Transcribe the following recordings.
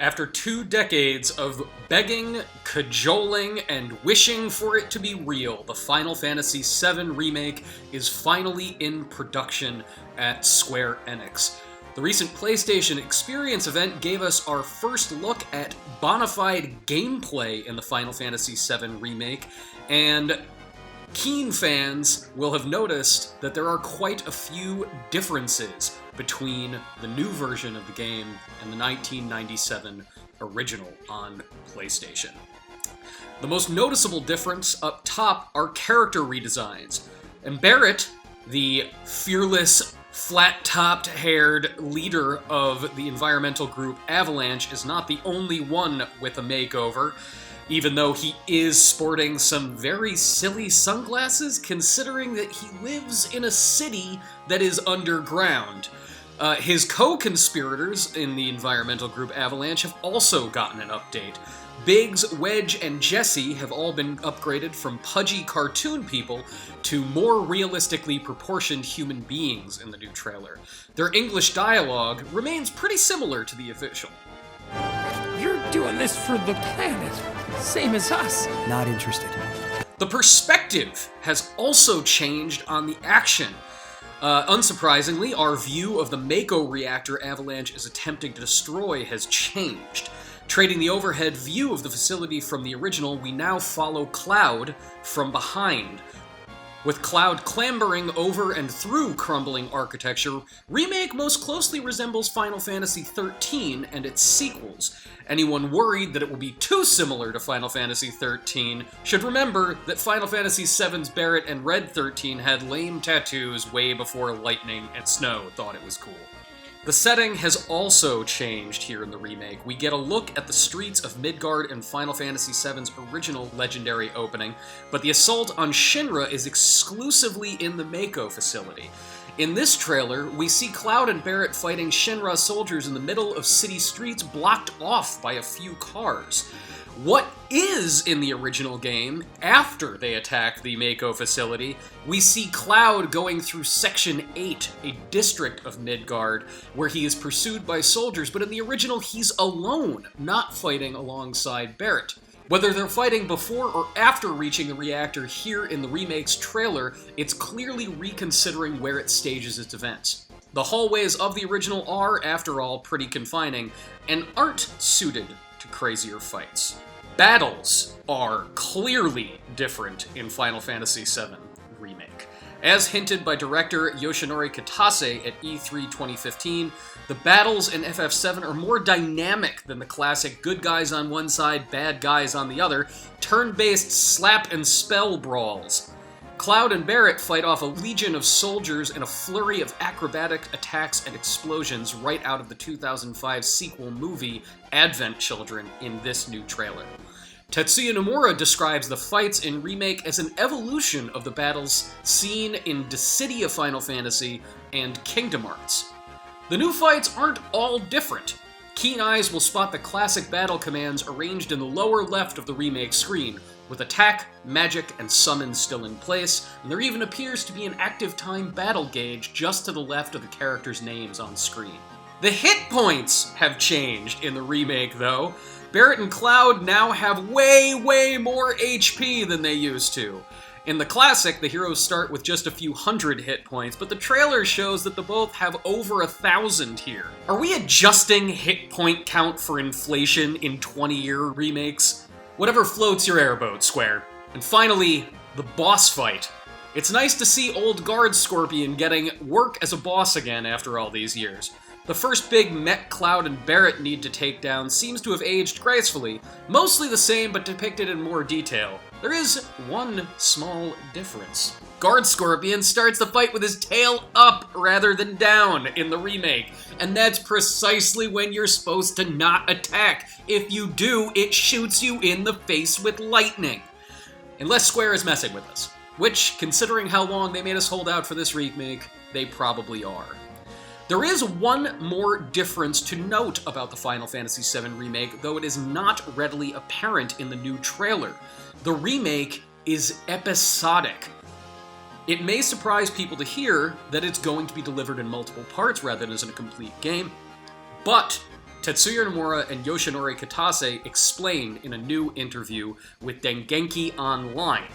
After 2 decades of begging, cajoling, and wishing for it to be real, the Final Fantasy VII Remake is finally in production at Square Enix. The recent PlayStation Experience event gave us our first look at bona fide gameplay in the Final Fantasy VII Remake, and keen fans will have noticed that there are quite a few differences between the new version of the game and the 1997 original on PlayStation. The most noticeable difference up top are character redesigns. And Barrett, the fearless, flat-topped haired leader of the environmental group Avalanche, is not the only one with a makeover, even though he is sporting some very silly sunglasses, considering that he lives in a city that is underground. His co-conspirators in the environmental group Avalanche have also gotten an update. Biggs, Wedge, and Jesse have all been upgraded from pudgy cartoon people to more realistically proportioned human beings in the new trailer. Their English dialogue remains pretty similar to the official. You're doing this for the planet, same as us. Not interested. The perspective has also changed on the action. Unsurprisingly, our view of the Mako reactor Avalanche is attempting to destroy has changed. Trading the overhead view of the facility from the original, we now follow Cloud from behind. With Cloud clambering over and through crumbling architecture, Remake most closely resembles Final Fantasy XIII and its sequels. Anyone worried that it will be too similar to Final Fantasy XIII should remember that Final Fantasy VII's Barrett and Red 13 had lame tattoos way before Lightning and Snow thought it was cool. The setting has also changed here in the remake. We get a look at the streets of Midgard in Final Fantasy VII's original legendary opening, but the assault on Shinra is exclusively in the Mako facility. In this trailer, we see Cloud and Barrett fighting Shinra soldiers in the middle of city streets blocked off by a few cars. What is in the original game, after they attack the Mako facility, we see Cloud going through Section 8, a district of Midgard, where he is pursued by soldiers, but in the original he's alone, not fighting alongside Barrett. Whether they're fighting before or after reaching the reactor here in the remake's trailer, it's clearly reconsidering where it stages its events. The hallways of the original are, after all, pretty confining, and aren't suited to crazier fights. Battles are clearly different in Final Fantasy VII Remake. As hinted by director Yoshinori Kitase at E3 2015, the battles in FF7 are more dynamic than the classic good guys on one side, bad guys on the other, turn-based slap and spell brawls. Cloud and Barrett fight off a legion of soldiers in a flurry of acrobatic attacks and explosions right out of the 2005 sequel movie Advent Children in this new trailer. Tetsuya Nomura describes the fights in Remake as an evolution of the battles seen in Dissidia Final Fantasy and Kingdom Hearts. The new fights aren't all different. Keen eyes will spot the classic battle commands arranged in the lower left of the Remake screen, with attack, magic, and summon still in place, and there even appears to be an active time battle gauge just to the left of the characters' names on screen. The hit points have changed in the remake, though. Barrett and Cloud now have way more HP than they used to. In the classic, the heroes start with just a few hundred hit points, but the trailer shows that the both have over 1,000 here. Are we adjusting hit point count for inflation in 20-year remakes? Whatever floats your airboat, Square. And finally, the boss fight. It's nice to see old Guard Scorpion getting work as a boss again after all these years. The first big mech Cloud and Barrett need to take down seems to have aged gracefully, mostly the same but depicted in more detail. There is one small difference. Guard Scorpion starts the fight with his tail up rather than down in the remake, and that's precisely when you're supposed to not attack. If you do, it shoots you in the face with lightning. Unless Square is messing with us, which, considering how long they made us hold out for this remake, they probably are. There is one more difference to note about the Final Fantasy VII Remake, though it is not readily apparent in the new trailer. The remake is episodic. It may surprise people to hear that it's going to be delivered in multiple parts rather than as a complete game, but Tetsuya Nomura and Yoshinori Kitase explained in a new interview with Dengenki Online.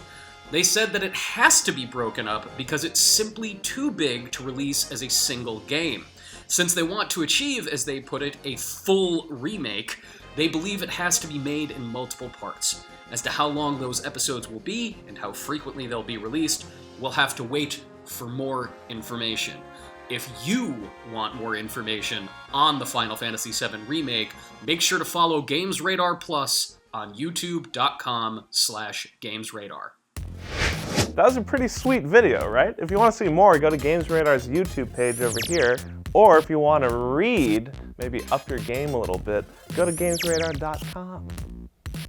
They said that it has to be broken up because it's simply too big to release as a single game. Since they want to achieve, as they put it, a full remake, they believe it has to be made in multiple parts. As to how long those episodes will be and how frequently they'll be released, we'll have to wait for more information. If you want more information on the Final Fantasy VII Remake, make sure to follow GamesRadar Plus on youtube.com/GamesRadar. That was a pretty sweet video, right? If you want to see more, go to GamesRadar's YouTube page over here. Or if you want to read, maybe up your game a little bit, go to GamesRadar.com.